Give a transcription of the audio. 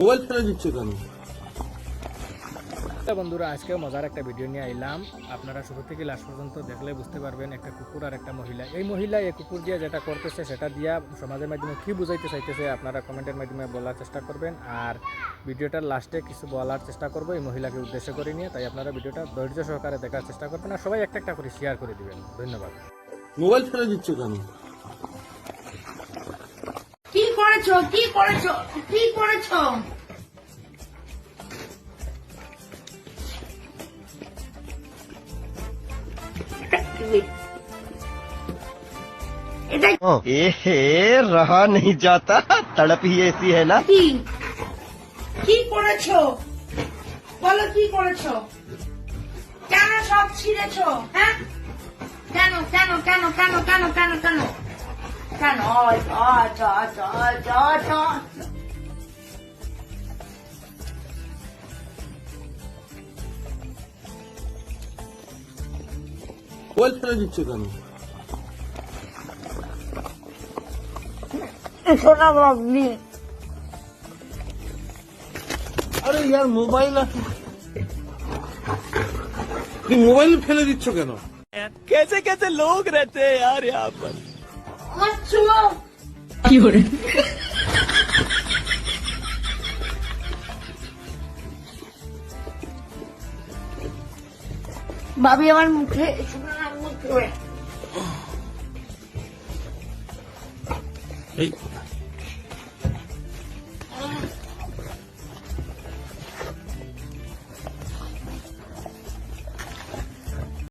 Mobile ফেলে দিচ্ছে কেন? বন্ধুরা, আজকে মজার একটা ভিডিও নিয়ে আইলাম। আপনারা শুরু থেকে লাস্ট পর্যন্ত দেখলে বুঝতে পারবেন একটা কুকুর আর একটা মহিলা। এই মহিলা এই কুকুর দিয়ে যেটা করতেছে সেটা দিয়া সমাজের মাধ্যমে কি বুঝাইতে চাইতেছে আপনারা কমেন্টের মাধ্যমে বলার চেষ্টা করবেন। আর ভিডিওটার লাস্টে কিছু বলার চেষ্টা করবো এই মহিলাকে উদ্দেশ্য করে নিয়ে। তাই আপনারা ভিডিওটা ধৈর্য সহকারে দেখার চেষ্টা করবেন আর সবাই একটা একটা করে শেয়ার করে দিবেন। ধন্যবাদ। মোবাইল ফেলে দিচ্ছে কেন? কি করেছো? কি করেছো? কি করেছো? এটা रहा नहीं जाता, तड़प ही ऐसी है ना। কি? কি করেছো? বলো কি করেছো? কেন সব ছিঁড়েছো? হ্যাঁ, কেন কেন কেন কেন কেন কেন কেন কেন? মোবাইল ফেলে দিচ্ছে কেন? শোনা বাবলি, আরে ইয়ার মোবাইল আছে, তুমি মোবাইল ফেলে দিচ্ছ কেন? कैसे कैसे लोग रहते हैं यार यहाँ पर। আচ্ছা কি করে ভাবি আমার মুখে শোনা মুখে এই